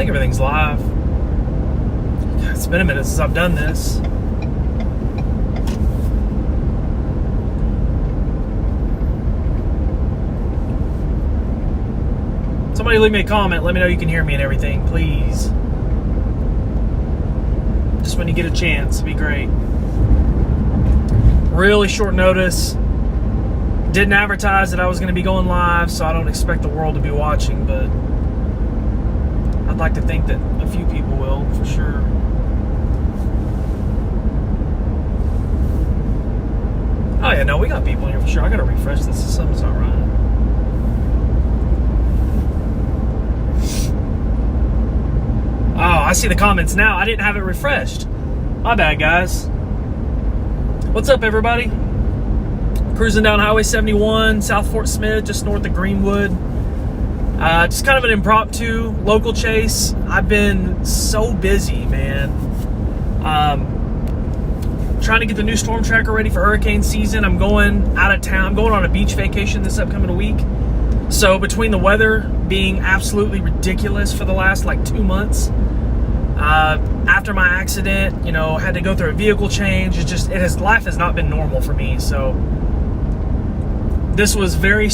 think everything's live. It's been a minute since I've done this. Somebody leave me a comment. Let me know you can hear me and everything, please. Just when you get a chance, it'd be great. Really short notice. Didn't advertise that I was going to be going live, so I don't expect the world to be watching, but I'd like to think that a few people will, for sure. Oh yeah, no, we got people in here for sure. I gotta refresh this. Something's not right. Oh, I see the comments now. I didn't have it refreshed. My bad, guys. What's up, everybody? Cruising down Highway 71, South Fort Smith, just north of Greenwood. Just kind of an impromptu local chase. I've been so busy, man. Trying to get the new storm tracker ready for hurricane season. I'm going out of town. I'm going on a beach vacation this upcoming week. So between the weather being absolutely ridiculous for the last like 2 months, after my accident, had to go through a vehicle change. Life has not been normal for me. So this was very, I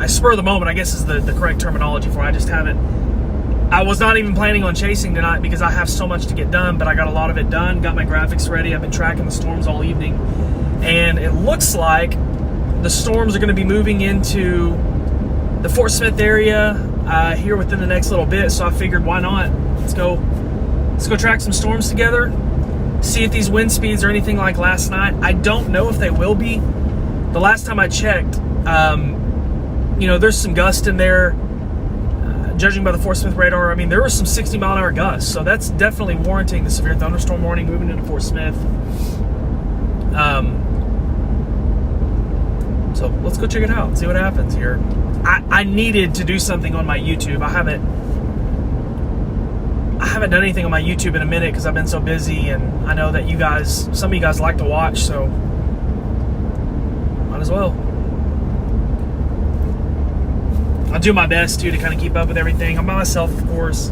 spur of the moment, I guess is the correct terminology for it. I was not even planning on chasing tonight because I have so much to get done, but I got a lot of it done, got my graphics ready. I've been tracking the storms all evening, and it looks like the storms are going to be moving into the Fort Smith area here within the next little bit, so I figured, why not? Let's go track some storms together, see if these wind speeds are anything like last night. I don't know if they will be. The last time I checked, there's some gust in there. Judging by the Fort Smith radar, I mean, there were some 60-mile-an-hour gusts, so that's definitely warranting the severe thunderstorm warning moving into Fort Smith. So let's go check it out and see what happens here. I needed to do something on my YouTube. I haven't done anything on my YouTube in a minute because I've been so busy, and I know that some of you guys like to watch, so might as well. I'll do my best too to kind of keep up with everything. I'm by myself, of course.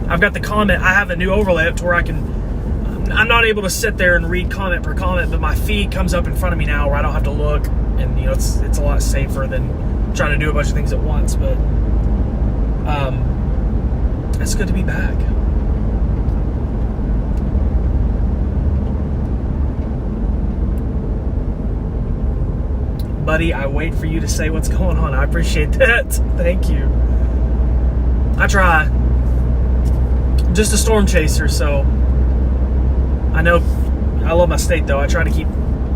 I've got the comment. I have a new overlay up to where I'm not able to sit there and read comment per comment, but my feed comes up in front of me now where I don't have to look, and it's a lot safer than trying to do a bunch of things at once. But it's good to be back. Buddy, I wait for you to say what's going on. I appreciate that. Thank you. I try. Just a storm chaser, so I know I love my state, though. I try to keep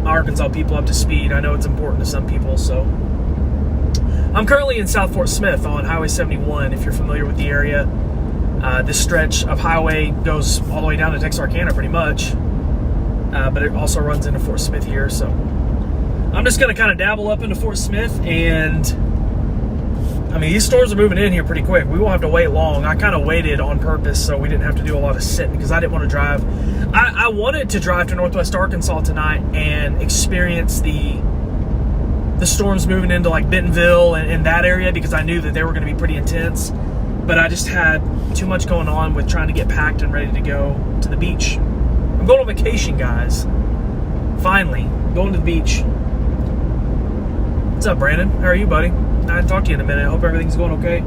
Arkansas people up to speed. I know it's important to some people, so I'm currently in South Fort Smith on Highway 71, if you're familiar with the area. This stretch of highway goes all the way down to Texarkana, pretty much, but it also runs into Fort Smith here, so I'm just going to kind of dabble up into Fort Smith, and I mean, these storms are moving in here pretty quick. We won't have to wait long. I kind of waited on purpose so we didn't have to do a lot of sitting because I didn't want to drive. I wanted to drive to Northwest Arkansas tonight and experience the storms moving into like Bentonville and that area because I knew that they were going to be pretty intense. But I just had too much going on with trying to get packed and ready to go to the beach. I'm going on vacation, guys. Finally, going to the beach. What's up, Brandon? How are you, buddy? I haven't talked to you in a minute. I hope everything's going okay.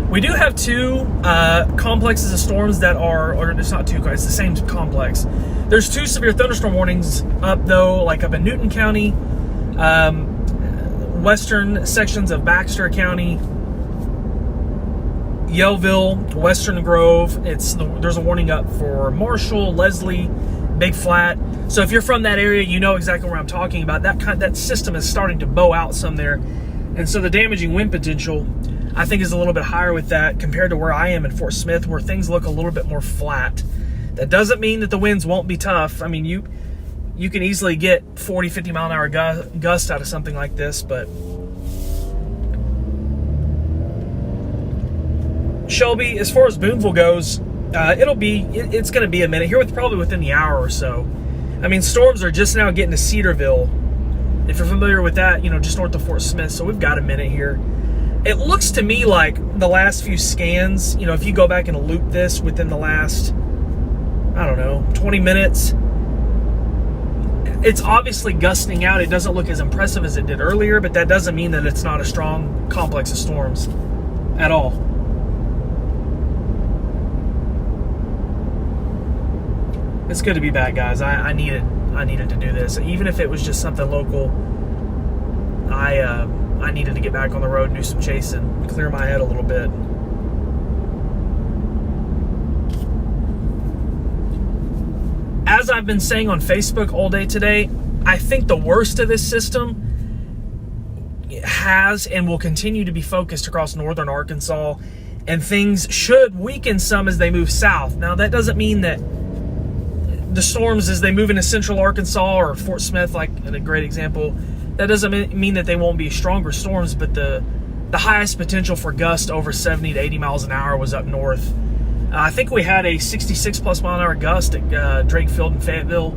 We do have two complexes of storms that or it's not two, it's the same complex. There's two severe thunderstorm warnings up, though, like up in Newton County, western sections of Baxter County, Yellville, Western Grove. There's a warning up for Marshall, Leslie, Big Flat. So if you're from that area, you know exactly where I'm talking about. That system is starting to bow out some there, and so the damaging wind potential, I think, is a little bit higher with that compared to where I am in Fort Smith, where things look a little bit more flat. That doesn't mean that the winds won't be tough. I mean, you can easily get 40, 50 mile an hour gust out of something like this, but Shelby, as far as Boonville goes, It's going to be a minute here, probably within the hour or so. I mean, storms are just now getting to Cedarville. If you're familiar with that, just north of Fort Smith. So we've got a minute here. It looks to me like the last few scans, if you go back and loop this within the last, 20 minutes, it's obviously gusting out. It doesn't look as impressive as it did earlier, but that doesn't mean that it's not a strong complex of storms at all. It's good to be back, guys. I needed to do this. Even if it was just something local, I needed to get back on the road and do some chasing, clear my head a little bit. As I've been saying on Facebook all day today, I think the worst of this system has and will continue to be focused across northern Arkansas, and things should weaken some as they move south. Now, that doesn't mean that the storms as they move into central Arkansas or Fort Smith, like a great example, that doesn't mean that they won't be stronger storms, but the highest potential for gusts over 70 to 80 miles an hour was up north. I think we had a 66 plus mile an hour gust at Drake Field in Fayetteville.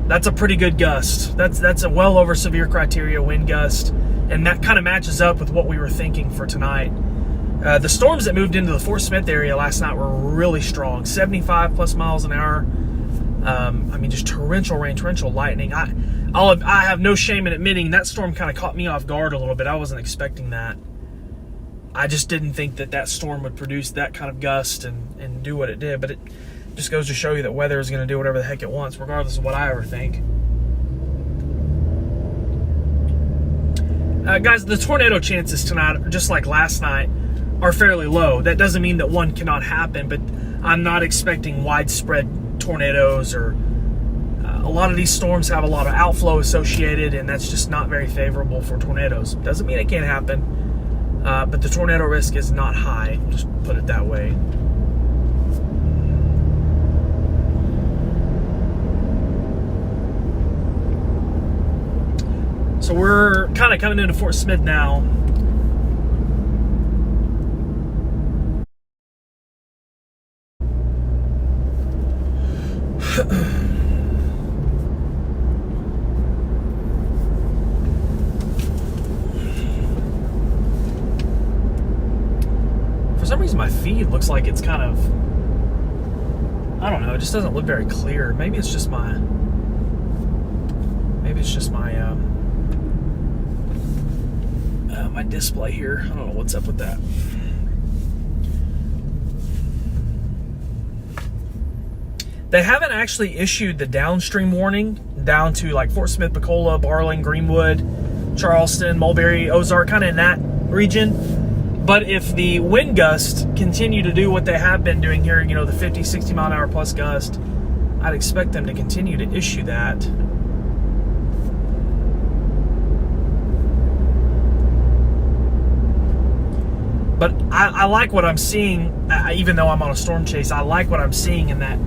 That's a pretty good gust. That's a well over severe criteria wind gust, and that kind of matches up with what we were thinking for tonight. The storms that moved into the Fort Smith area last night were really strong, 75 plus miles an hour. Just torrential rain, torrential lightning. I have no shame in admitting that storm kind of caught me off guard a little bit. I wasn't expecting that. I just didn't think that storm would produce that kind of gust and do what it did. But it just goes to show you that weather is going to do whatever the heck it wants, regardless of what I ever think. Guys, the tornado chances tonight, just like last night, are fairly low. That doesn't mean that one cannot happen, but I'm not expecting widespread tornadoes, or a lot of these storms have a lot of outflow associated, and that's just not very favorable for tornadoes. Doesn't mean it can't happen, but the tornado risk is not high, just put it that way. So we're kind of coming into Fort Smith now. For some reason my feed looks like it's kind of, I don't know, it just doesn't look very clear. Maybe it's just my my display here. I don't know what's up with that. They haven't actually issued the downstream warning down to like Fort Smith, Picola, Barling, Greenwood, Charleston, Mulberry, Ozark, kind of in that region. But if the wind gusts continue to do what they have been doing here, the 50, 60 mile an hour plus gust, I'd expect them to continue to issue that. But I like what I'm seeing, even though I'm on a storm chase. I like what I'm seeing in that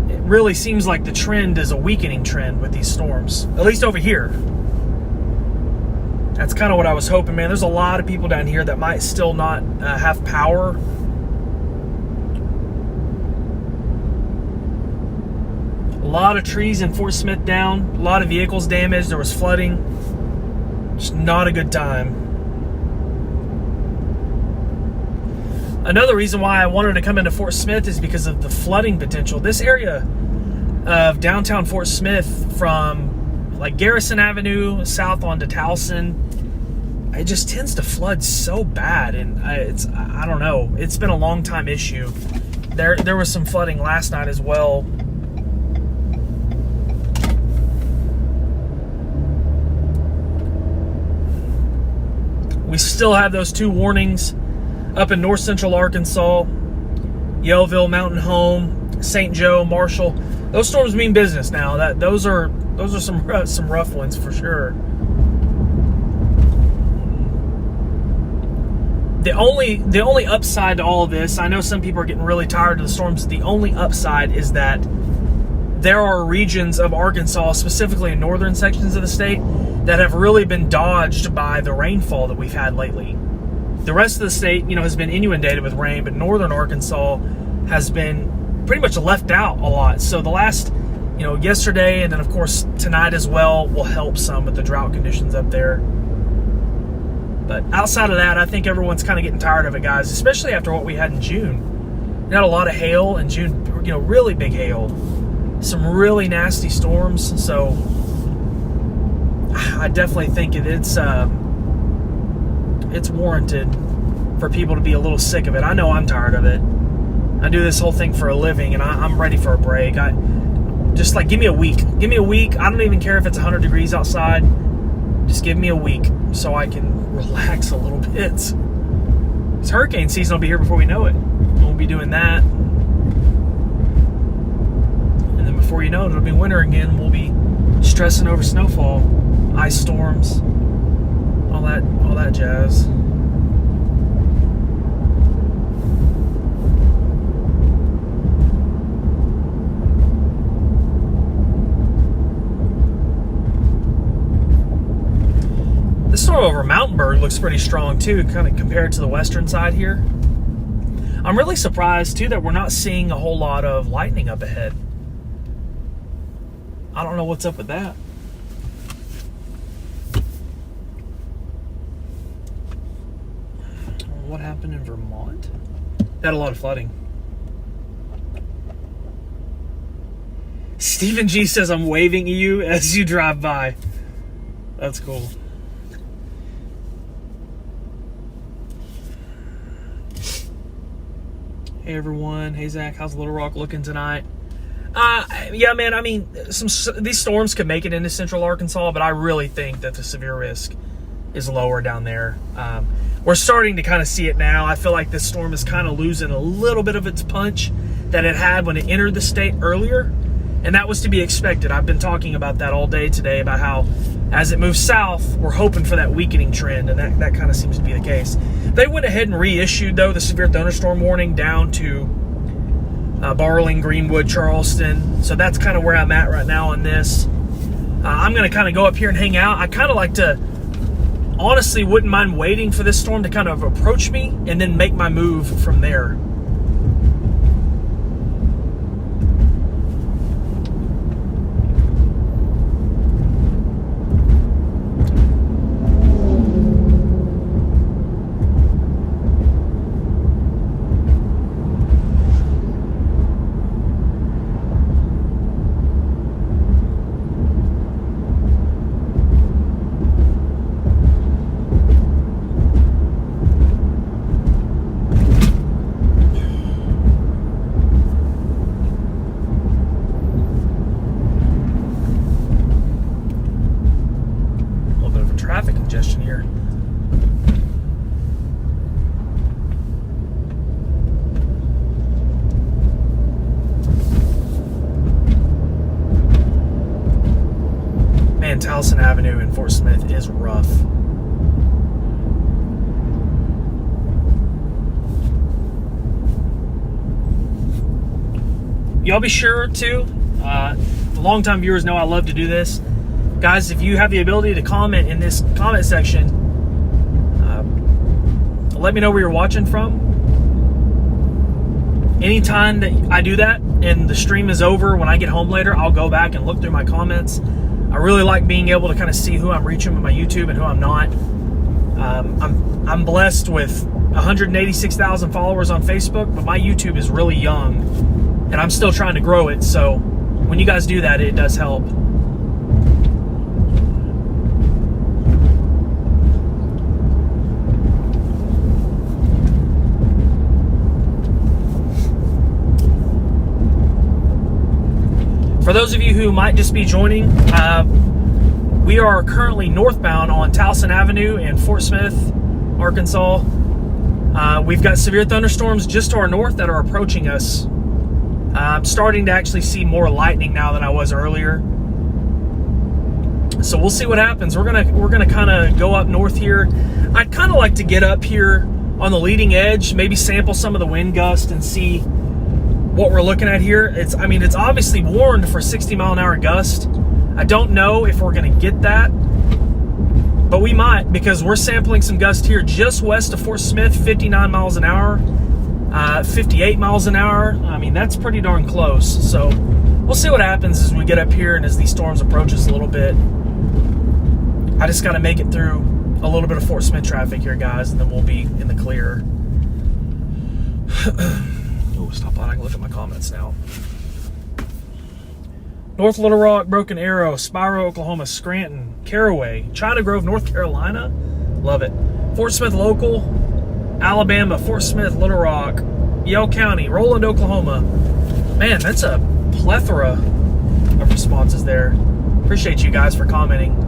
it really seems like the trend is a weakening trend with these storms, at least over here. That's kind of what I was hoping, man. There's a lot of people down here that might still not have power. A lot of trees in Fort Smith down, a lot of vehicles damaged, there was flooding. Just not a good time. Another reason why I wanted to come into Fort Smith is because of the flooding potential. This area of downtown Fort Smith, from like Garrison Avenue south onto Towson, it just tends to flood so bad, and I don't know. It's been a long time issue. There was some flooding last night as well. We still have those two warnings up in north central Arkansas, Yellville, Mountain Home, St. Joe, Marshall. Those storms mean business now. Those are some rough ones for sure. The only upside to all of this, I know some people are getting really tired of the storms. The only upside is that there are regions of Arkansas, specifically in northern sections of the state, that have really been dodged by the rainfall that we've had lately. The rest of the state, has been inundated with rain, but northern Arkansas has been pretty much left out a lot. So the last, yesterday, and then of course tonight as well, will help some with the drought conditions up there. But outside of that, I think everyone's kind of getting tired of it, guys, especially after what we had in June. We had a lot of hail in June, really big hail. Some really nasty storms. So I definitely think it's warranted for people to be a little sick of it. I know I'm tired of it. I do this whole thing for a living, and I'm ready for a break. Just give me a week. Give me a week. I don't even care if it's 100 degrees outside. Just give me a week so I can relax a little bit. It's hurricane season will be here before we know it. We'll be doing that. And then before you know it, it'll be winter again. We'll be stressing over snowfall, ice storms, all that jazz. This storm over Mountainburg looks pretty strong too, kind of compared to the western side here. I'm really surprised too that we're not seeing a whole lot of lightning up ahead. I don't know what's up with that. What happened in Vermont? They had a lot of flooding. Stephen G says I'm waving at you as you drive by. That's cool. Hey everyone. Hey Zach, how's Little Rock looking tonight? Yeah, man, I mean, these storms could make it into central Arkansas, but I really think that the severe risk is lower down there. We're starting to kind of see it now. I feel like this storm is kind of losing a little bit of its punch that it had when it entered the state earlier, and that was to be expected. I've been talking about that all day today, about how as it moves south, we're hoping for that weakening trend, and that kind of seems to be the case. They went ahead and reissued, though, the severe thunderstorm warning down to Barling, Greenwood, Charleston. So that's kind of where I'm at right now on this. I'm going to kind of go up here and hang out. I kind of like to, honestly, wouldn't mind waiting for this storm to kind of approach me and then make my move from there. Towson Avenue in Fort Smith is rough. Y'all be sure to, the longtime viewers know I love to do this. Guys, if you have the ability to comment in this comment section, let me know where you're watching from. Anytime that I do that and the stream is over, when I get home later, I'll go back and look through my comments. I really like being able to kind of see who I'm reaching with my YouTube and who I'm not. I'm blessed with 186,000 followers on Facebook, but my YouTube is really young, and I'm still trying to grow it. So when you guys do that, it does help. For those of you who might just be joining, we are currently northbound on Towson Avenue in Fort Smith, Arkansas. We've got severe thunderstorms just to our north that are approaching us. I'm starting to actually see more lightning now than I was earlier. So we'll see what happens. We're gonna kind of go up north here. I'd kind of like to get up here on the leading edge, maybe sample some of the wind gust and see what we're looking at here. It's obviously warned for 60-mile-an-hour gust. I don't know if we're going to get that, but we might, because we're sampling some gusts here just west of Fort Smith, 59 miles an hour, 58 miles an hour. I mean, that's pretty darn close. So we'll see what happens as we get up here and as these storms approach us a little bit. I just got to make it through a little bit of Fort Smith traffic here, guys, and then we'll be in the clear. Oh, stop on. I can look at my comments now. North Little Rock, Broken Arrow, Spiro, Oklahoma, Scranton, Caraway, China Grove, North Carolina. Love it. Fort Smith Local, Alabama, Fort Smith, Little Rock, Yell County, Roland, Oklahoma. Man, that's a plethora of responses there. Appreciate you guys for commenting.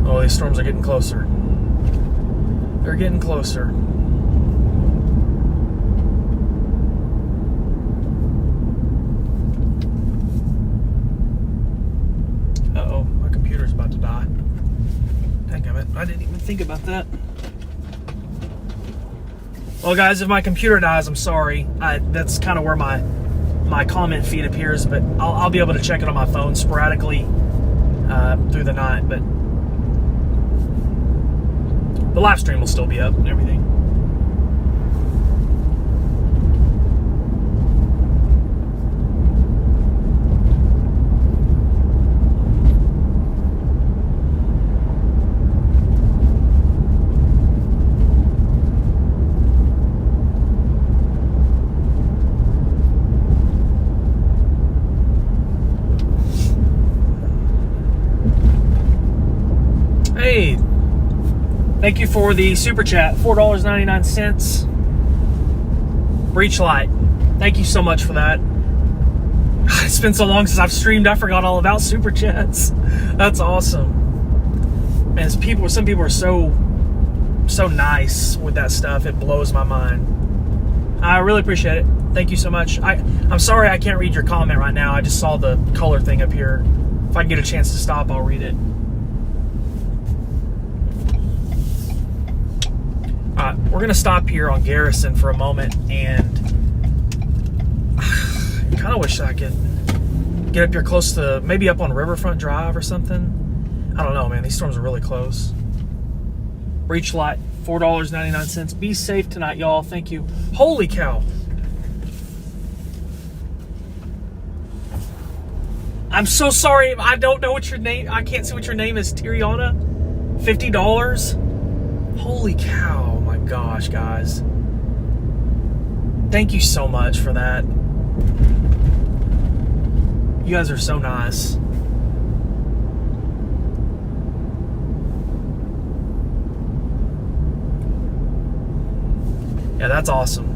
Oh, these storms are getting closer. They're getting closer. Uh-oh, my computer's about to die. Dadgummit, I didn't even think about that. Well, guys, if my computer dies, I'm sorry. That's kind of where my comment feed appears, but I'll be able to check it on my phone sporadically through the night, but the live stream will still be up and everything. Hey, thank you for the super chat, $4.99. Breach Light, thank you so much for that. It's been so long since I've streamed, I forgot all about super chats. That's awesome. Man, some people are so nice with that stuff. It blows my mind. I really appreciate it. Thank you so much. I'm sorry I can't read your comment right now. I just saw the color thing up here. If I can get a chance to stop, I'll read it. We're going to stop here on Garrison for a moment, and I kind of wish I could get up here close to, maybe up on Riverfront Drive or something. I don't know, man. These storms are really close. Breach Light, $4.99. Be safe tonight, y'all. Thank you. Holy cow. I'm so sorry. I don't know what your name, I can't see what your name is. Tiriana, $50. Holy cow. Gosh, guys, thank you so much for that. You guys are so nice. Yeah, that's awesome.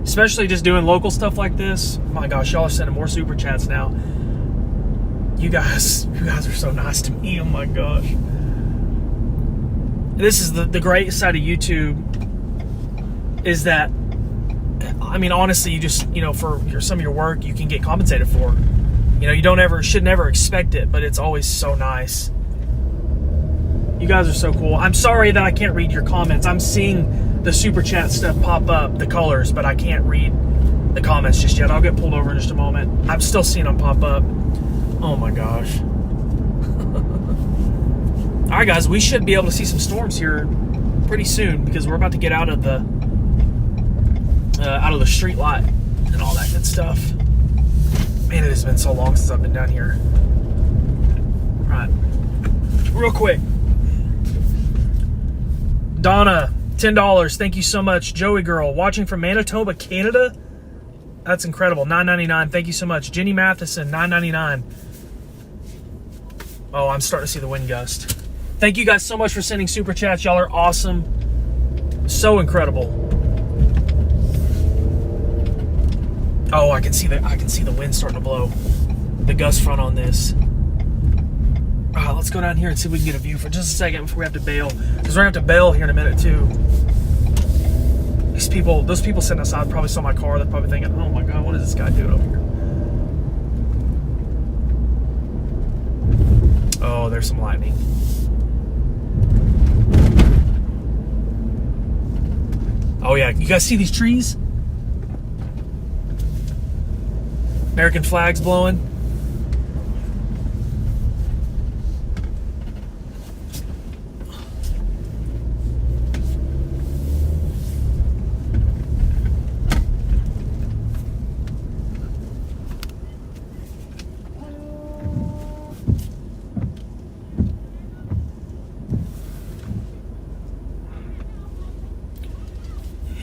Especially just doing local stuff like this. My gosh, y'all are sending more super chats now. You guys are so nice to me. Oh my gosh. This is the great side of YouTube, is that, I mean, honestly, you just, for some of your work, you can get compensated for. You should never expect it, but it's always so nice. You guys are so cool. I'm sorry that I can't read your comments. I'm seeing the super chat stuff pop up, the colors, but I can't read the comments just yet. I'll get pulled over in just a moment. I'm still seeing them pop up. Oh my gosh. All right, guys, we should be able to see some storms here pretty soon, because we're about to get out of the street light and all that good stuff. Man, it has been so long since I've been down here. All right, real quick. Donna, $10. Thank you so much. Joey Girl, watching from Manitoba, Canada. That's incredible. $9.99. Thank you so much. Jenny Matheson, $9.99. Oh, I'm starting to see the wind gust. Thank you guys so much for sending super chats. Y'all are awesome. So incredible. Oh, I can see the wind starting to blow. The gust front on this. Let's go down here and see if we can get a view for just a second before we have to bail. Because we're going to have to bail here in a minute too. Those people sitting outside probably saw my car. They're probably thinking, oh my God, what is this guy doing over here? Oh, there's some lightning. Oh yeah, you guys see these trees? American flags blowing.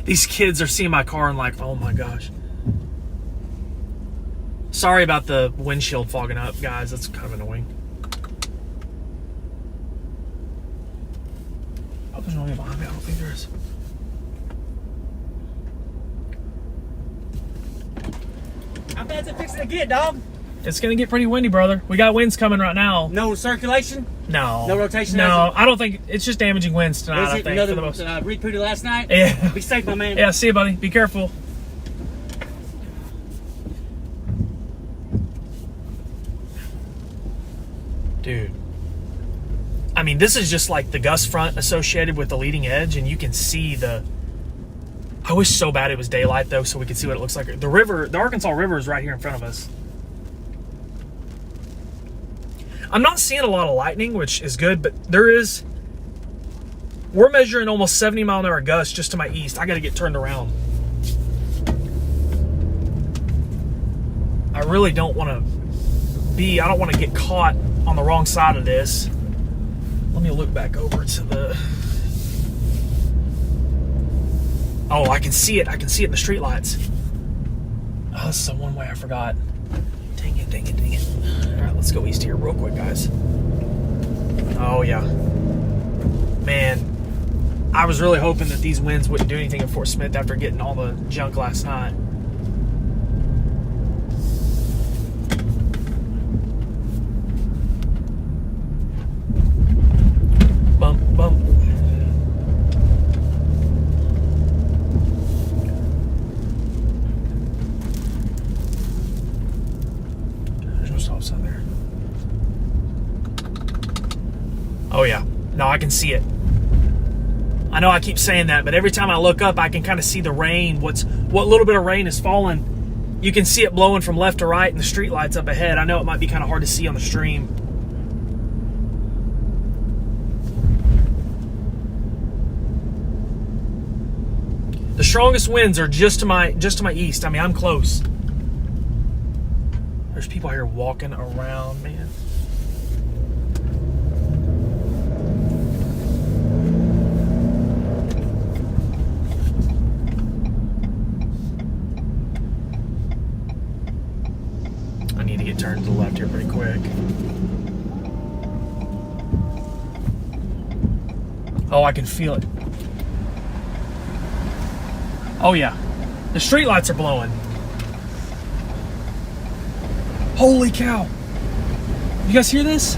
These kids are seeing my car and like, oh my gosh. Sorry about the windshield fogging up, guys. That's kind of annoying. Oh, there's nobody behind me. I don't think there is. How bad's it fixing to get, dog? It's going to get pretty windy, brother. We got winds coming right now. No circulation? No. No rotation? No, I don't think. It's just damaging winds tonight, I think. Another for the most. repeated last night? Yeah. Be safe, my man. Yeah, see you, buddy. Be careful. Dude. I mean, this is just like the gust front associated with the leading edge, and you can see the... I wish so bad it was daylight, though, so we could see what it looks like. The river, the Arkansas River is right here in front of us. I'm not seeing a lot of lightning, which is good, but there is... We're measuring almost 70 mile an hour gusts just to my east. I got to get turned around. I really don't want to be... I don't want to get caught on the wrong side of this. Let me look back over to the... Oh, I can see it. I can see it in the streetlights. Oh, this is the one way I forgot. Dang it, dang it, dang it. All right, let's go east here real quick, guys. Oh, yeah. Man, I was really hoping that these winds wouldn't do anything in Fort Smith after getting all the junk last night. Bump, bump. There. Oh yeah, no, I can see it. I know I keep saying that, but every time I look up I can kind of see the rain. What little bit of rain is falling, you can see it blowing from left to right, and the street lights up ahead. I know it might be kind of hard to see on the stream. The strongest winds are just to my east. I mean, I'm close. There's people here walking around, man. I need to get turned to the left here pretty quick. Oh, I can feel it. Oh yeah, the streetlights are blowing. Holy cow. You guys hear this?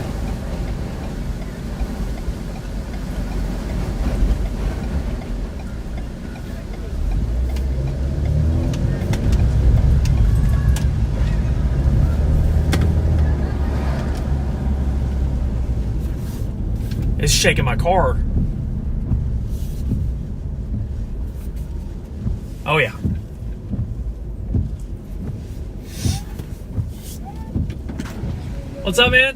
It's shaking my car. Oh yeah. What's up, man?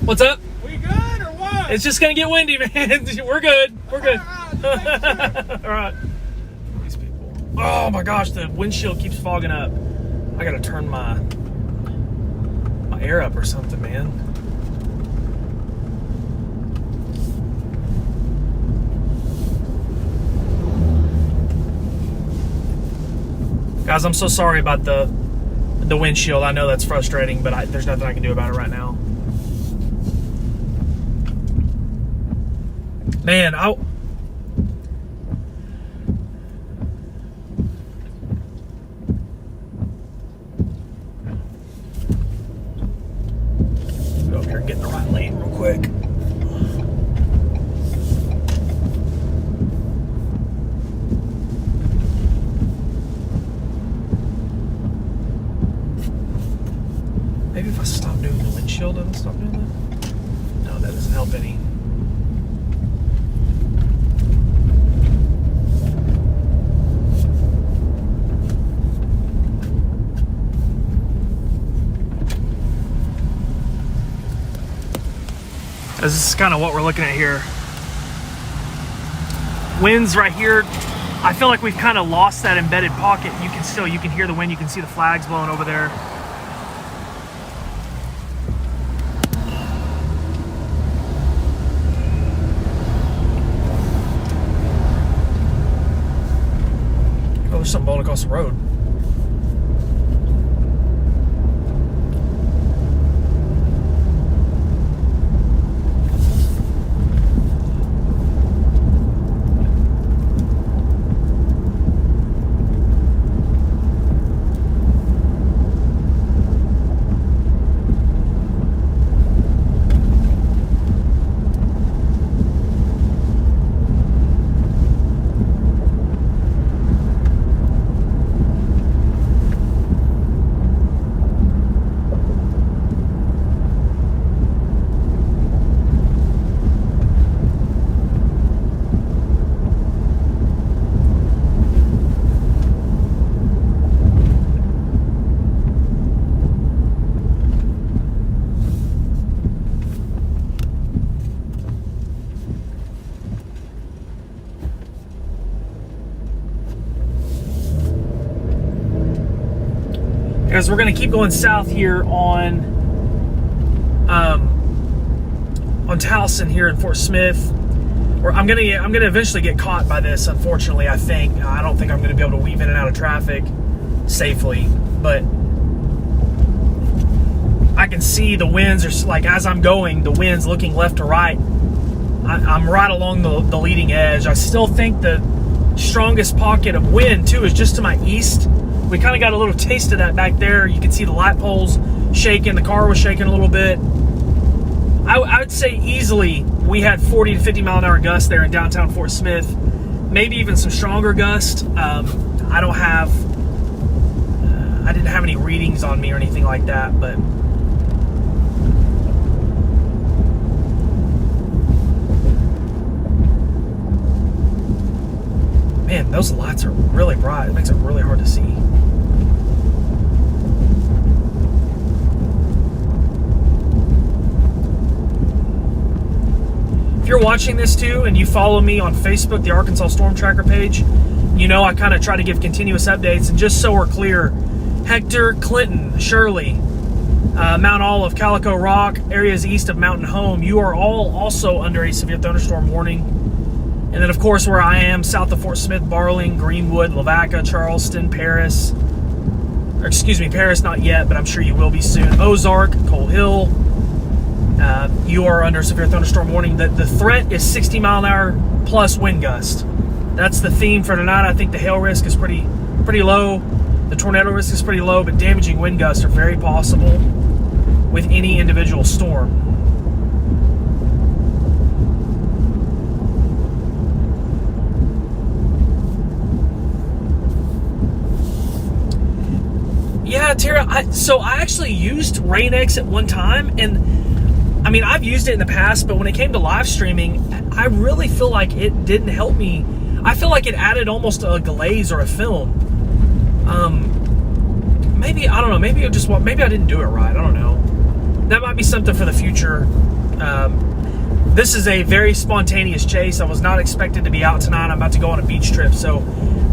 What's up? We good or what? It's just gonna get windy, man. We're good. We're good. All right. These people. Oh my gosh, the windshield keeps fogging up. I gotta turn my air up or something, man. Guys, I'm so sorry about the windshield. I know that's frustrating, but there's nothing I can do about it right now. Man, go up here and get in the right lane real quick. Maybe if I stop doing the windshield, it'll stop doing that. No, that doesn't help any. This is kind of what we're looking at here. Winds right here. I feel like we've kind of lost that embedded pocket. You can hear the wind. You can see the flags blowing over there. Oh, there's something blowing across the road. As we're going to keep going south here on Towson here in Fort Smith. Or I'm gonna eventually get caught by this. Unfortunately, I don't think I'm going to be able to weave in and out of traffic safely. But I can see the winds are like, as I'm going, the winds looking left to right. I'm right along the leading edge. I still think the strongest pocket of wind too is just to my east. We kind of got a little taste of that back there. You can see the light poles shaking. The car was shaking a little bit. I would say easily we had 40 to 50 mile an hour gusts there in downtown Fort Smith. Maybe even some stronger gusts. I didn't have any readings on me or anything like that, but man, those lights are really bright. It makes it really hard to see. If you're watching this too and you follow me on Facebook, the Arkansas Storm Tracker page, you know I kind of try to give continuous updates. And just so we're clear, Hector, Clinton, Shirley, Mount Olive, Calico Rock, areas east of Mountain Home, you are all also under a severe thunderstorm warning. And then, of course, where I am, south of Fort Smith, Barling, Greenwood, Lavaca, Charleston, Paris. Or excuse me, Paris not yet, but I'm sure you will be soon. Ozark, Coal Hill. You are under severe thunderstorm warning. The threat is 60 mile an hour plus wind gust. That's the theme for tonight. I think the hail risk is pretty low. The tornado risk is pretty low, but damaging wind gusts are very possible with any individual storm. Yeah, Tara, so I actually used RainX at one time, and I mean, I've used it in the past, but when it came to live streaming, I really feel like it didn't help me. I feel like it added almost a glaze or a film. Maybe, I don't know, maybe I didn't do it right, I don't know. That might be something for the future. This is a very spontaneous chase. I was not expected to be out tonight. I'm about to go on a beach trip, so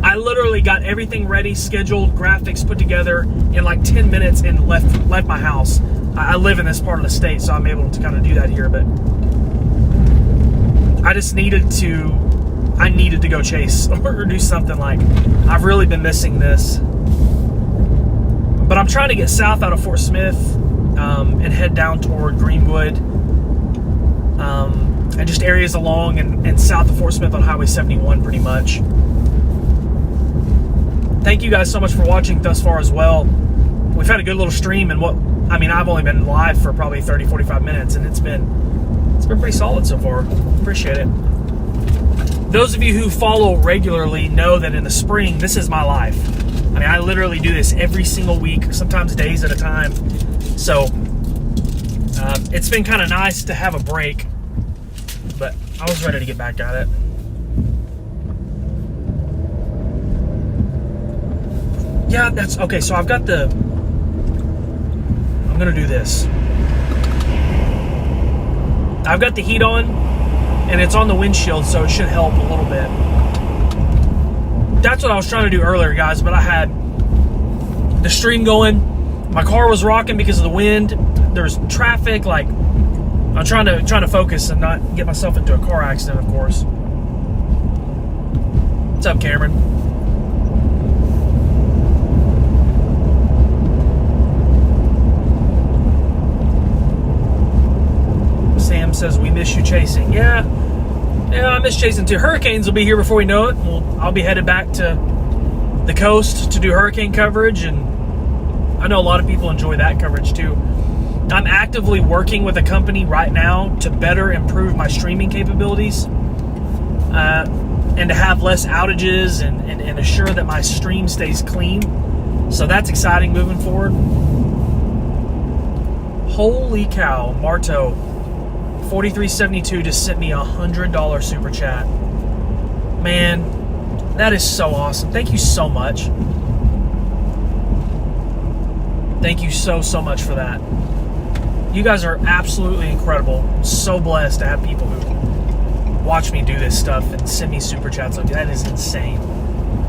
I literally got everything ready, scheduled, graphics put together in like 10 minutes and left my house. I live in this part of the state, so I'm able to kind of do that here, but I needed to go chase or do something. Like, I've really been missing this. But I'm trying to get south out of Fort Smith and head down toward Greenwood and just areas along and south of Fort Smith on Highway 71 pretty much. Thank you guys so much for watching thus far as well. We've had a good little stream, and I've only been live for probably 30-45 minutes, and it's been pretty solid so far. Appreciate it. Those of you who follow regularly know that in the spring, this is my life. I mean, I literally do this every single week, sometimes days at a time. So it's been kind of nice to have a break, but I was ready to get back at it. Yeah, that's okay. So I'm going to do this. I've got the heat on, and it's on the windshield, so it should help a little bit. That's what I was trying to do earlier, guys, but I had the stream going. My car was rocking because of the wind. There's traffic. Like, I'm trying to focus and not get myself into a car accident, of course. What's up, Cameron? Sam says we miss you chasing. Yeah, I miss chasing too. Hurricanes will be here before we know it. I'll be headed back to the coast to do hurricane coverage, and I know a lot of people enjoy that coverage too. I'm actively working with a company right now to better improve my streaming capabilities and to have less outages and assure that my stream stays clean. So that's exciting moving forward. Holy cow, Marto 4372 just sent me $100 super chat. Man, that is so awesome. Thank you so much. Thank you so much for that. You guys are absolutely incredible. I'm so blessed to have people who watch me do this stuff and send me super chats like that. Is insane.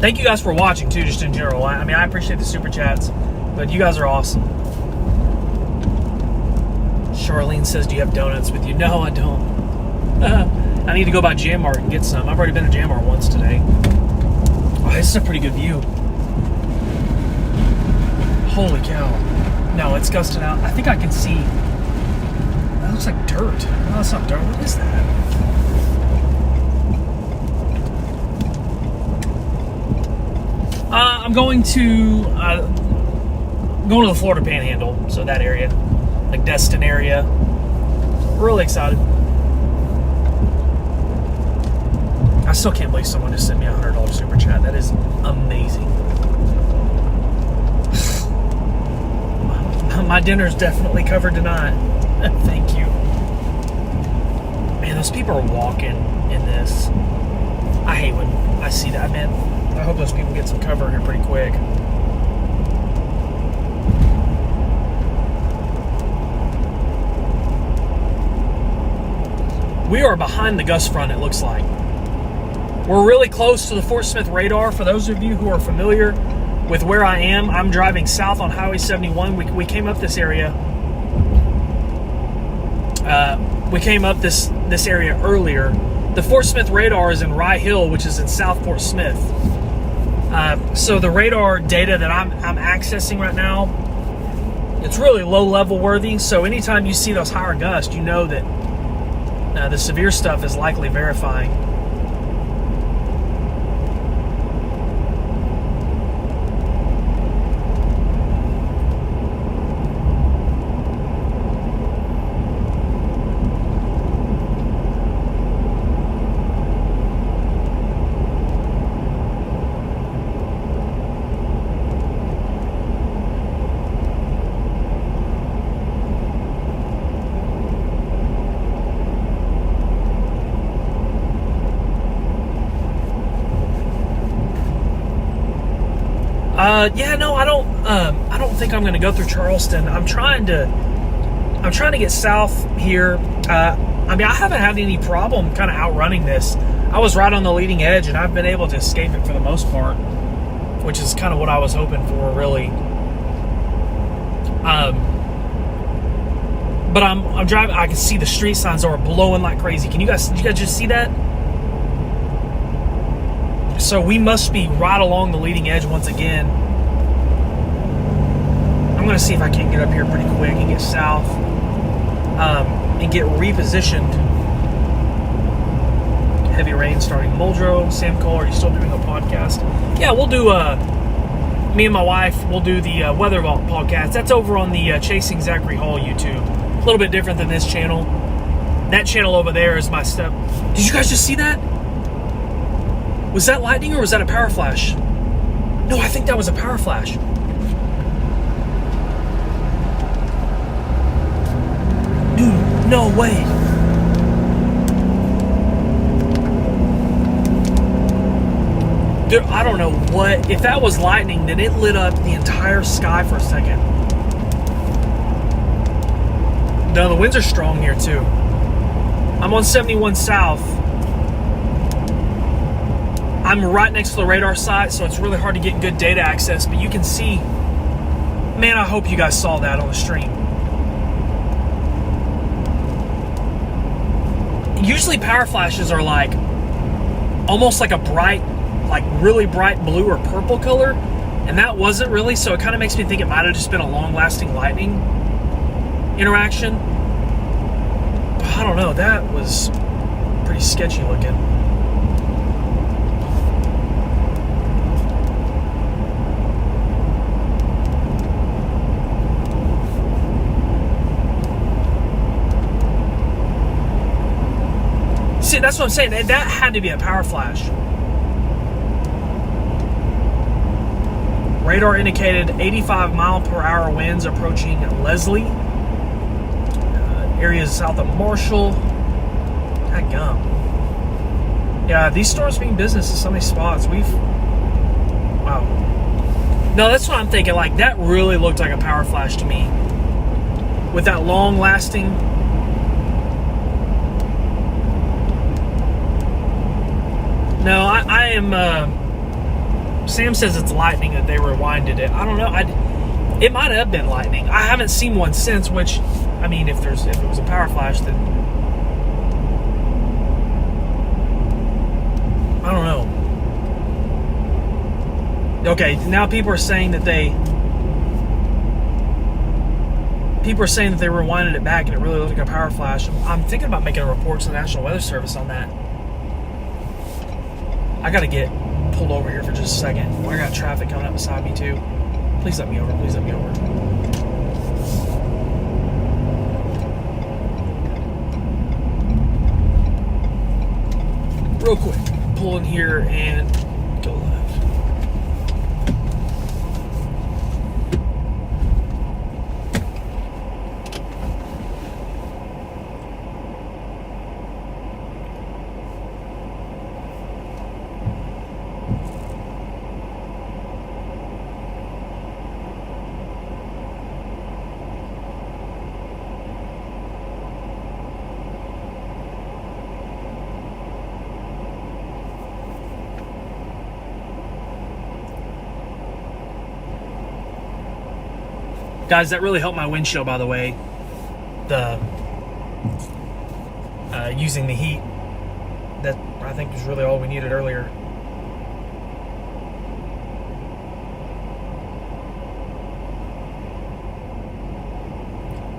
Thank you guys for watching too, just in general. I mean, I appreciate the super chats, but you guys are awesome. Charlene says, do you have donuts with you? No, I don't. I need to go by Jamart and get some. I've already been to Jamart once today. Oh, this is a pretty good view. Holy cow. No, it's gusting out. I think I can see. That looks like dirt. No, that's not dirt. What is that? I'm going to the Florida Panhandle, so that area, like Destin area. Really excited. I still can't believe someone just sent me a $100 super chat. That is amazing. My dinner's definitely covered tonight. Thank you. Man, those people are walking in this. I hate when I see that, man. I hope those people get some cover here pretty quick. We are behind the gust front, it looks like. We're really close to the Fort Smith radar. For those of you who are familiar with where I am, I'm driving south on Highway 71. We came up this area. We came up this area earlier. The Fort Smith radar is in Rye Hill, which is in South Fort Smith. So the radar data that I'm accessing right now, it's really low level worthy. So anytime you see those higher gusts, you know that the severe stuff is likely verifying. I don't think I'm going to go through Charleston. I'm trying to get south here. I mean, I haven't had any problem kind of outrunning this. I was right on the leading edge, and I've been able to escape it for the most part, which is kind of what I was hoping for, really. But I'm driving. I can see the street signs are blowing like crazy. Did you guys just see that? So we must be right along the leading edge once again. I'm going to see if I can get up here pretty quick and get south and get repositioned. Heavy rain starting. Muldrow, Sam Cole, are you still doing a podcast? Yeah, we'll do, me and my wife, we'll do the Weather Vault podcast. That's over on the Chasing Zachary Hall YouTube. A little bit different than this channel. That channel over there is my step. Did you guys just see that? Was that lightning or was that a power flash? No, I think that was a power flash. Dude, no way. Dude, I don't know what. If that was lightning, then it lit up the entire sky for a second. No, the winds are strong here too. I'm on 71 South. I'm right next to the radar site, so it's really hard to get good data access, but you can see, man, I hope you guys saw that on the stream. Usually power flashes are like, almost like a bright, like really bright blue or purple color, and that wasn't really, so it kind of makes me think it might have just been a long-lasting lightning interaction. I don't know, that was pretty sketchy looking. See, that's what I'm saying, that had to be a power flash. Radar indicated 85 mile per hour winds approaching Leslie. Areas south of Marshall. Dadgum. Yeah, these storms mean business in so many spots. Wow. No, that's what I'm thinking. Like, that really looked like a power flash to me. With that long lasting. No, I am. Sam says it's lightning that they rewinded it. I don't know. It might have been lightning. I haven't seen one since. Which, I mean, if it was a power flash, then I don't know. Okay, now people are saying that they rewinded it back and it really looked like a power flash. I'm thinking about making a report to the National Weather Service on that. I gotta get pulled over here for just a second. I got traffic coming up beside me too. Please let me over. Please let me over. Real quick, pull in here and go left. Guys, that really helped my windshield, by the way. Using the heat. That, I think, was really all we needed earlier.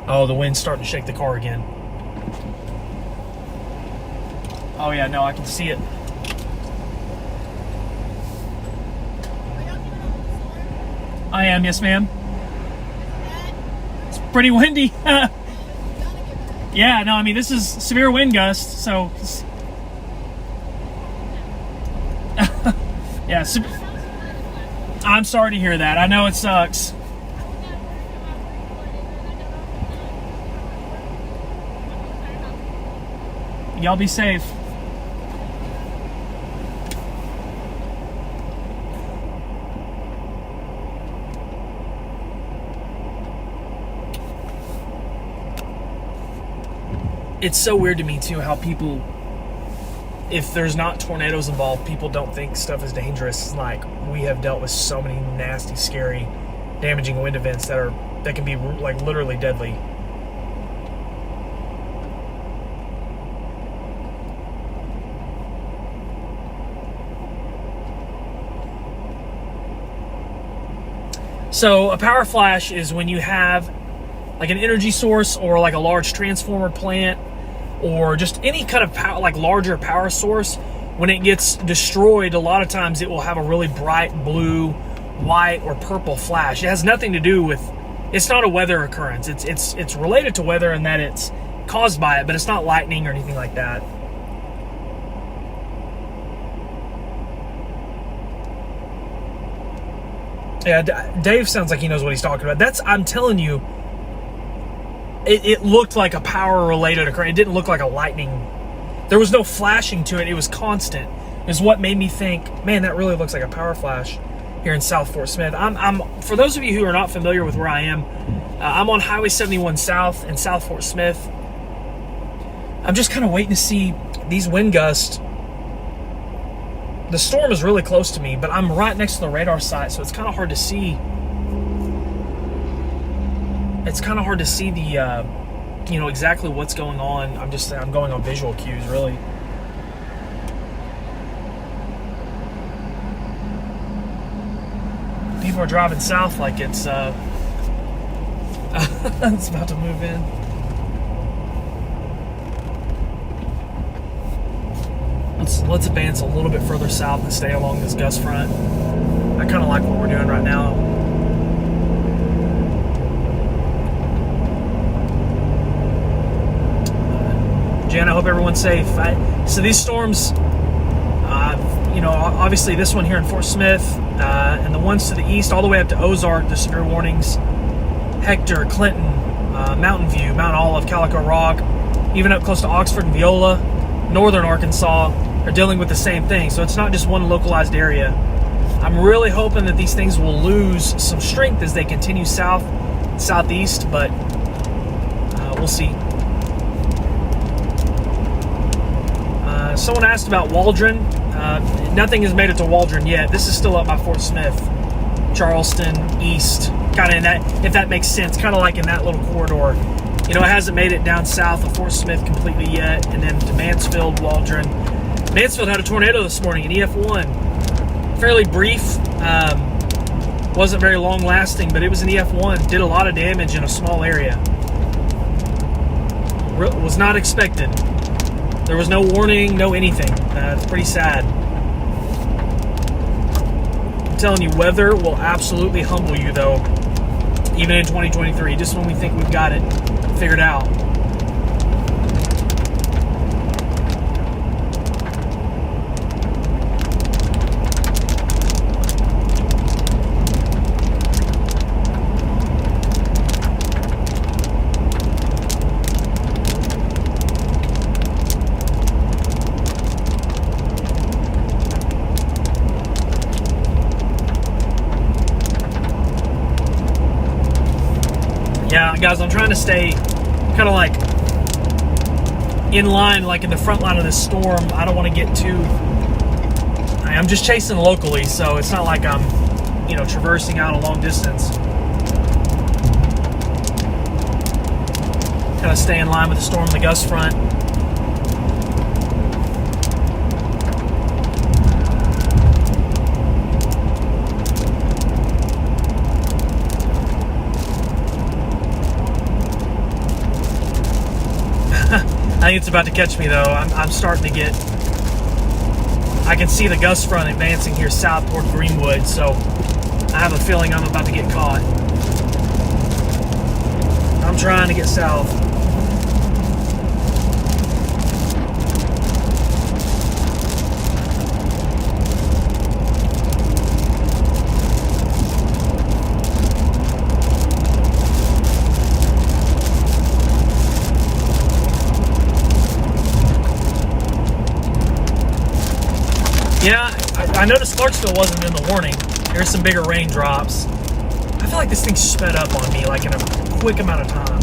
Oh, the wind's starting to shake the car again. Oh, yeah, no, I can see it. I am, yes, ma'am. Pretty windy. Yeah, no, I mean, this is severe wind gusts, so yeah, I'm sorry to hear that. I know it sucks. Y'all be safe. It's so weird to me too how people, if there's not tornadoes involved, people don't think stuff is dangerous. Like, we have dealt with so many nasty, scary, damaging wind events that can be like literally deadly. So a power flash is when you have like an energy source or like a large transformer plant or just any kind of power, like larger power source. When it gets destroyed, a lot of times it will have a really bright blue, white, or purple flash. It has nothing to do with, it's not a weather occurrence. It's related to weather in that it's caused by it, but it's not lightning or anything like that. Yeah, Dave sounds like he knows what he's talking about. I'm telling you, it looked like a power-related occurrence. It didn't look like a lightning. There was no flashing to it. It was constant. Is what made me think, man, that really looks like a power flash here in South Fort Smith. I'm for those of you who are not familiar with where I am, I'm on Highway 71 South in South Fort Smith. I'm just kind of waiting to see these wind gusts. The storm is really close to me, but I'm right next to the radar site, so it's kind of hard to see. It's kind of hard to see the, exactly what's going on. I'm going on visual cues, really. People are driving south like it's it's about to move in. Let's advance a little bit further south and stay along this gust front. I kind of like what we're doing right now. Jan, I hope everyone's safe. So these storms, obviously this one here in Fort Smith, and the ones to the east all the way up to Ozark, the severe warnings, Hector, Clinton, Mountain View, Mount Olive, Calico Rock, even up close to Oxford and Viola, northern Arkansas, are dealing with the same thing. So it's not just one localized area. I'm really hoping that these things will lose some strength as they continue southeast, but we'll see. Someone asked about Waldron. Nothing has made it to Waldron yet. This is still up by Fort Smith, Charleston, east, kind of in that, if that makes sense, kind of like in that little corridor. It hasn't made it down south of Fort Smith completely yet, and then to Mansfield, Waldron. Mansfield had a tornado this morning, an EF1. Fairly brief, wasn't very long lasting, but it was an EF1. Did a lot of damage in a small area. Was not expected. There was no warning, no anything. It's pretty sad. I'm telling you, weather will absolutely humble you, though, even in 2023, just when we think we've got it figured out. Yeah, guys, I'm trying to stay kind of like in line, like in the front line of this storm. I don't want to get too... I'm just chasing locally, so it's not like I'm, traversing out a long distance. Kind of stay in line with the storm, the gust front. I think it's about to catch me, though. I'm starting to get... I can see the gust front advancing here south toward Greenwood, so I have a feeling I'm about to get caught. I'm trying to get south. Yeah, I noticed Clarksville wasn't in the warning. There's some bigger raindrops. I feel like this thing sped up on me like in a quick amount of time.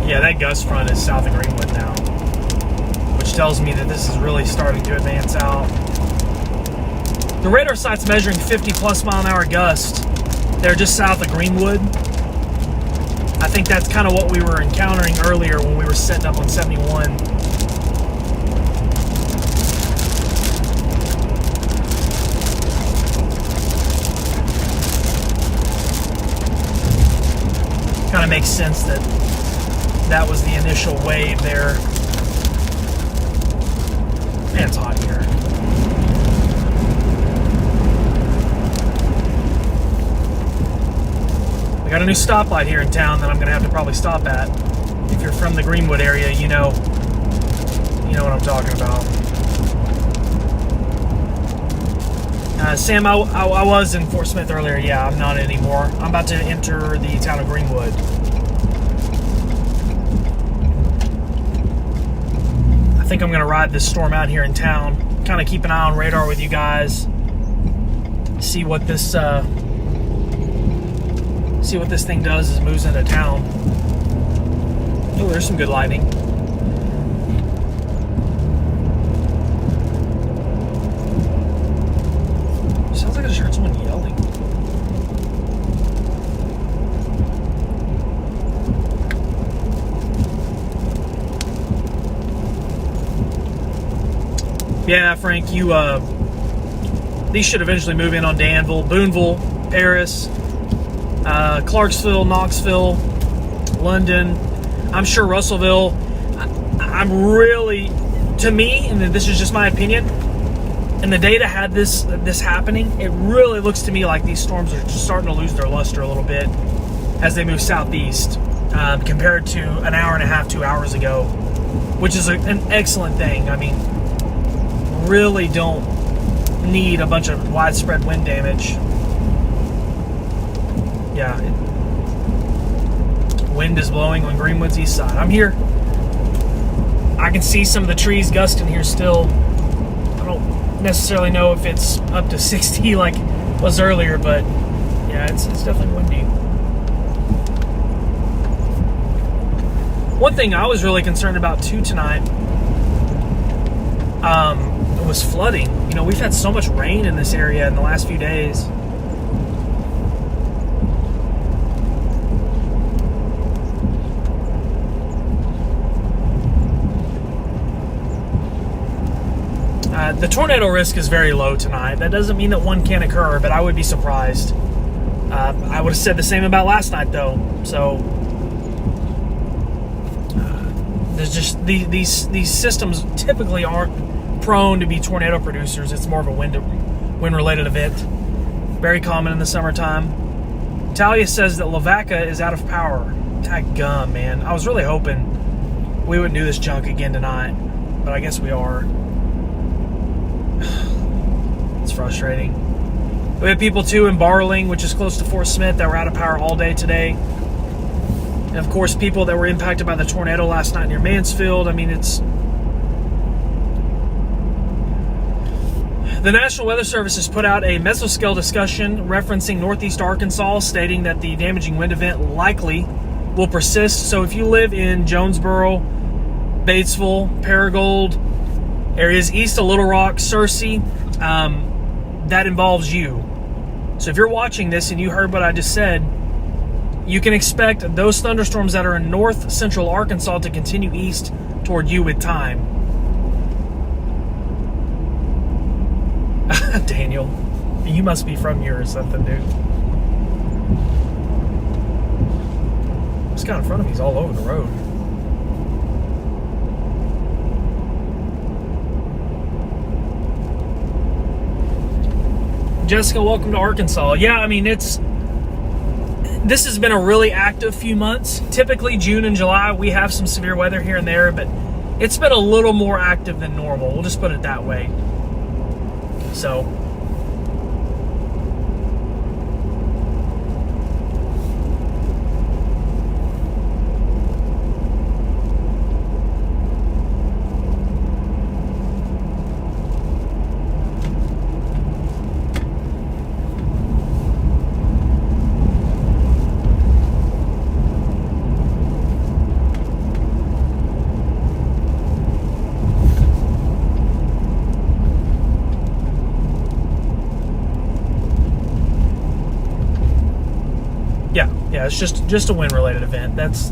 Yeah, that gust front is south of Greenwood now, which tells me that this is really starting to advance out. The radar site's measuring 50 plus mile an hour gust. They're just south of Greenwood. I think that's kind of what we were encountering earlier when we were setting up on 71. Kind of makes sense that that was the initial wave there. Man, it's hot here. We got a new stoplight here in town that I'm going to have to probably stop at. If you're from the Greenwood area, you know what I'm talking about. Sam, I was in Fort Smith earlier. Yeah, I'm not anymore. I'm about to enter the town of Greenwood. I think I'm going to ride this storm out here in town. Kind of keep an eye on radar with you guys. See what this thing does as it moves into town. Oh, there's some good lightning. Sounds like I just heard someone yelling. Yeah, Frank, these should eventually move in on Danville, Boonville, Paris, Clarksville, Knoxville, London. I'm sure Russellville. I'm really, to me, and this is just my opinion, and the data had this happening, it really looks to me like these storms are just starting to lose their luster a little bit as they move southeast compared to an hour and a half, 2 hours ago, which is an excellent thing. I mean, really don't need a bunch of widespread wind damage. Yeah, wind is blowing on Greenwood's east side. I'm here. I can see some of the trees gusting here still. I don't necessarily know if it's up to 60 like it was earlier, but yeah, it's definitely windy. One thing I was really concerned about too tonight was flooding. You know, we've had so much rain in this area in the last few days. The tornado risk is very low tonight. That doesn't mean that one can't occur, but I would be surprised. I would have said the same about last night, though. So there's just these systems typically aren't prone to be tornado producers. It's more of a wind-related event. Very common in the summertime. Talia says that Lavaca is out of power. Dadgum, man. I was really hoping we wouldn't do this junk again tonight, but I guess we are. It's frustrating. We had people too in Barling, which is close to Fort Smith, that were out of power all day today. And of course, people that were impacted by the tornado last night near Mansfield. I mean, it's... The National Weather Service has put out a mesoscale discussion referencing northeast Arkansas, stating that the damaging wind event likely will persist. So if you live in Jonesboro, Batesville, Paragould, areas east of Little Rock, Searcy, that involves you. So if you're watching this and you heard what I just said, you can expect those thunderstorms that are in north central Arkansas to continue east toward you with time. Daniel, you must be from here or something, dude. This guy in front of me is all over the road. Jessica, welcome to Arkansas. Yeah, I mean, this has been a really active few months. Typically, June and July, we have some severe weather here and there, but it's been a little more active than normal. We'll just put it that way. So... Yeah, it's just a wind-related event. That's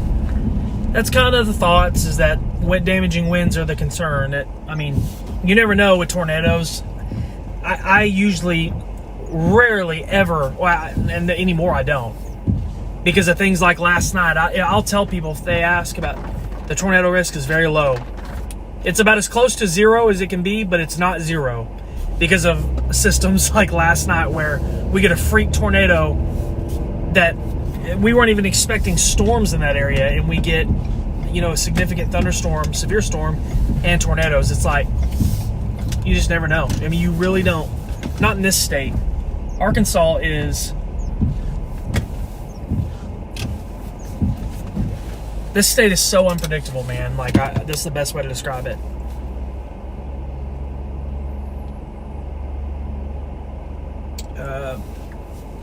kind of the thoughts, is that damaging winds are the concern. I mean, you never know with tornadoes. I usually, rarely ever, and anymore I don't, because of things like last night. I'll tell people if they ask about the tornado risk is very low. It's about as close to zero as it can be, but it's not zero because of systems like last night where we get a freak tornado that we weren't even expecting storms in that area, and we get, a significant thunderstorm, severe storm, and tornadoes. It's like, you just never know. I mean, you really don't. Not in this state. Arkansas is... This state is so unpredictable, man. Like, this is the best way to describe it.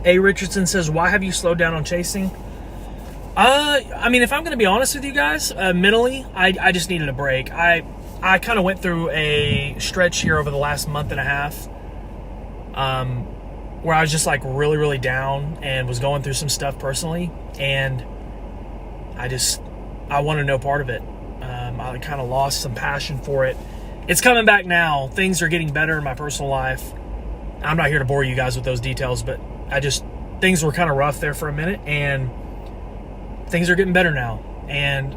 A. Richardson says, why have you slowed down on chasing? I mean, if I'm going to be honest with you guys, mentally, I just needed a break. I kind of went through a stretch here over the last month and a half where I was just like really, really down and was going through some stuff personally. And I wanted no part of it. I kind of lost some passion for it. It's coming back now. Things are getting better in my personal life. I'm not here to bore you guys with those details, but things were kind of rough there for a minute, and things are getting better now. And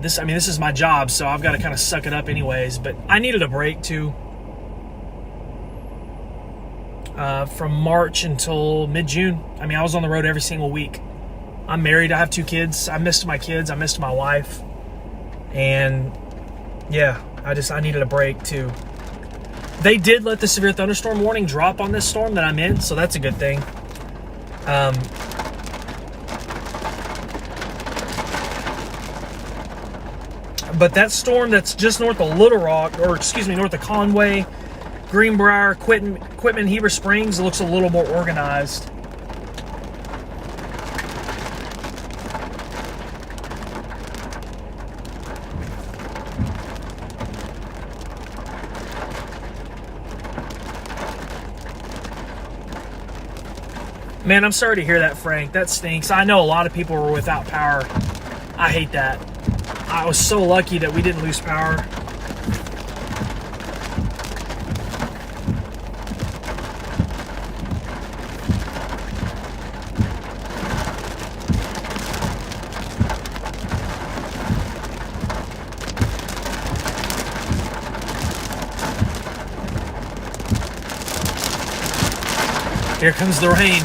this is my job, so I've got to kind of suck it up anyways, but I needed a break too. From March until mid-June. I mean, I was on the road every single week. I'm married. I have 2 kids. I missed my kids. I missed my wife. And yeah, I needed a break too. They did let the severe thunderstorm warning drop on this storm that I'm in, so that's a good thing. But that storm that's just north of Little Rock, north of Conway, Greenbrier, Quitman, Heber Springs, looks a little more organized. Man, I'm sorry to hear that, Frank. That stinks. I know a lot of people were without power. I hate that. I was so lucky that we didn't lose power. Here comes the rain.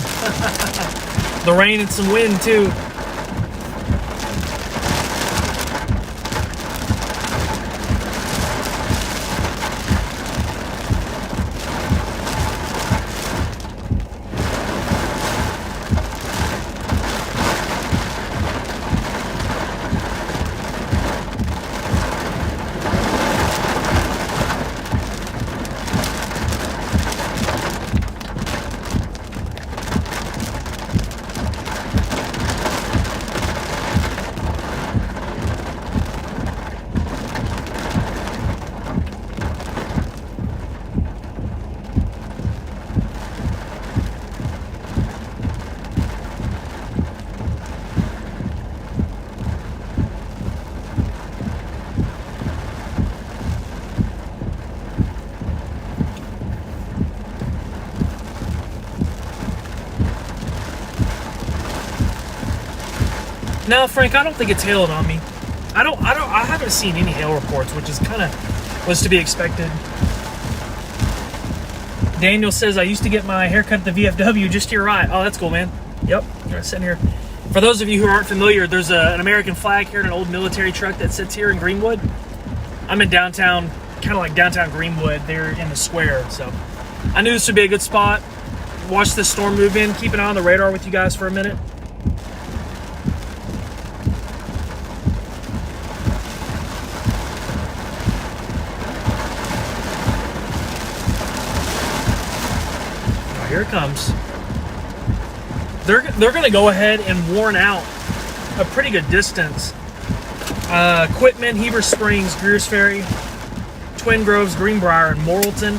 The rain and some wind too. No, Frank, I don't think it's hailed on me. I haven't seen any hail reports, which is kind of was to be expected. Daniel says, I used to get my haircut at the VFW just to your right. Oh, that's cool, man. Yep, you're sitting here. For those of you who aren't familiar, there's an American flag here and an old military truck that sits here in Greenwood. I'm in downtown, kind of like downtown Greenwood. They're in the square, so I knew this would be a good spot. Watch this storm move in. Keep an eye on the radar with you guys for a minute. Here it comes. They're going to go ahead and warn out a pretty good distance. Quitman, Heber Springs, Greers Ferry, Twin Groves, Greenbrier, and Morrilton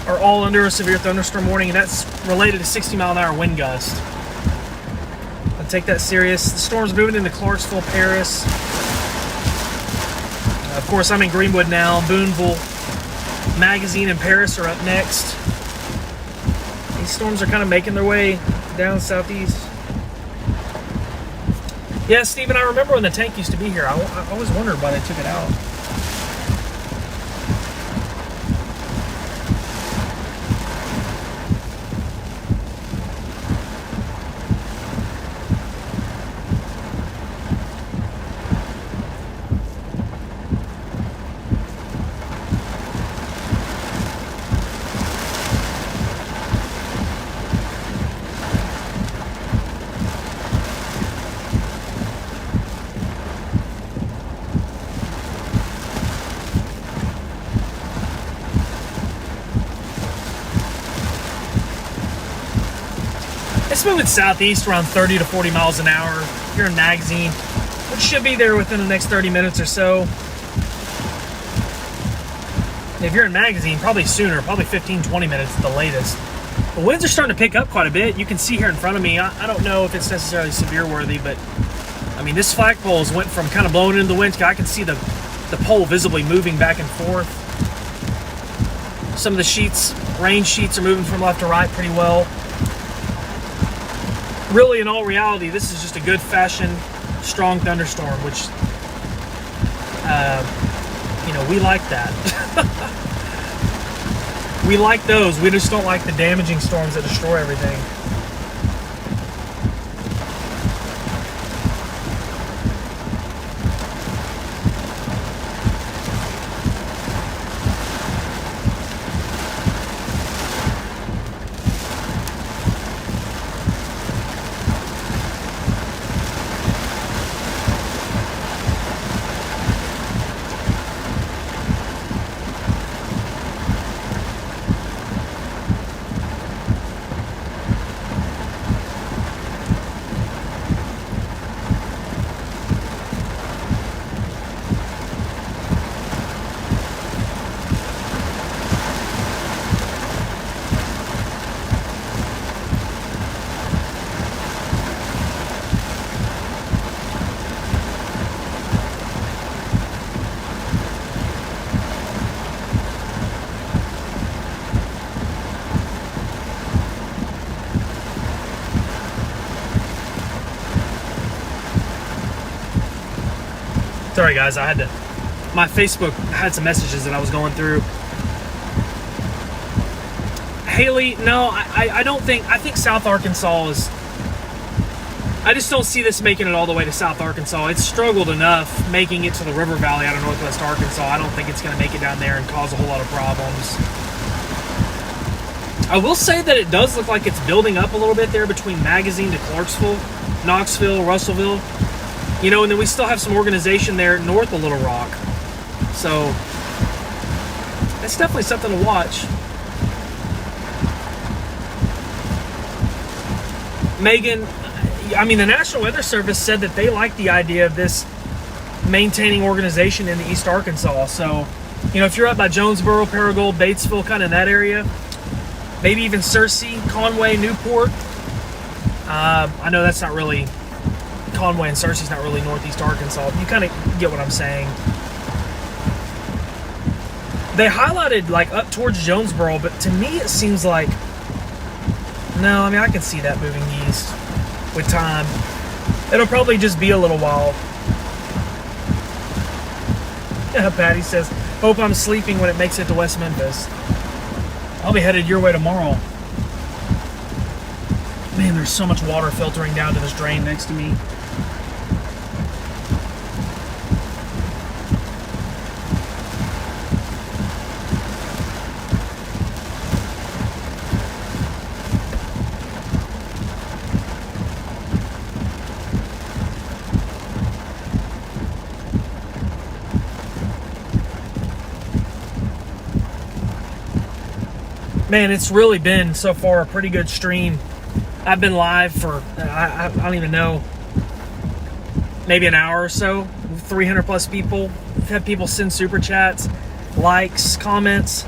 are all under a severe thunderstorm warning, and that's related to 60-mile-an-hour wind gust. I take that serious. The storm's moving into Clarksville, Paris. Of course, I'm in Greenwood now. Boonville, Magazine, and Paris are up next. These storms are kind of making their way down southeast. Yeah, Stephen, I remember when the tank used to be here. I always wondered why they took it out. It's moving southeast around 30 to 40 miles an hour here in Magazine, which should be there within the next 30 minutes or so. If you're in Magazine, probably sooner, probably 15, 20 minutes at the latest. The winds are starting to pick up quite a bit. You can see here in front of me, I don't know if it's necessarily severe worthy, but I mean, this flagpole went from kind of blowing into the wind. I can see the pole visibly moving back and forth. Some of the sheets, rain sheets, are moving from left to right pretty well. Really, in all reality, this is just a good fashioned, strong thunderstorm, which, we like that. We like those. We just don't like the damaging storms that destroy everything. Sorry guys, my Facebook had some messages that I was going through. Haley, no, I don't think, I think South Arkansas is, I just don't see this making it all the way to South Arkansas. It's struggled enough making it to the River Valley out of Northwest Arkansas. I don't think it's going to make it down there and cause a whole lot of problems. I will say that it does look like it's building up a little bit there between Magazine to Clarksville, Knoxville, Russellville. And then we still have some organization there north of Little Rock. So, that's definitely something to watch. Megan, the National Weather Service said that they like the idea of this maintaining organization in the East Arkansas. So, if you're up by Jonesboro, Paragould, Batesville, kind of in that area, maybe even Searcy, Conway, Newport. I know that's not really... Conway and Searcy's not really Northeast Arkansas. You kind of get what I'm saying. They highlighted like up towards Jonesboro, but to me it seems like no, I can see that moving east with time. It'll probably just be a little while. Patty says, hope I'm sleeping when it makes it to West Memphis. I'll be headed your way tomorrow. Man, there's so much water filtering down to this drain next to me. Man, it's really been so far a pretty good stream. I've been live for, I don't even know, maybe an hour or so. 300 plus people. We've had people send super chats, likes, comments.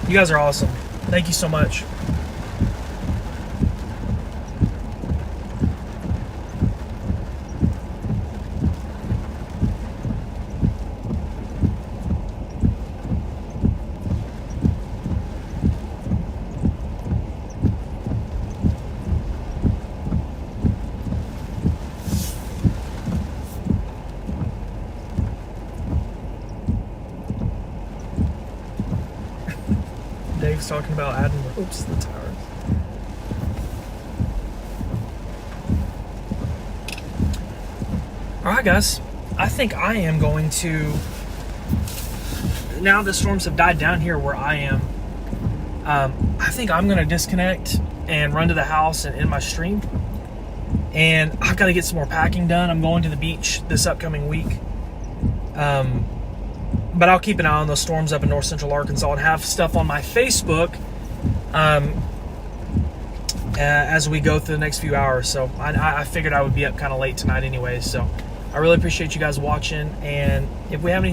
You guys are awesome. Thank you so much. Dave's talking about adding ropes to the towers. Alright guys, I think I am going to, now the storms have died down here where I am, I think I'm going to disconnect and run to the house and end my stream. And I've got to get some more packing done. I'm going to the beach this upcoming week. But I'll keep an eye on those storms up in north central Arkansas and have stuff on my Facebook as we go through the next few hours. So I figured I would be up kind of late tonight anyway. So I really appreciate you guys watching. And if we have any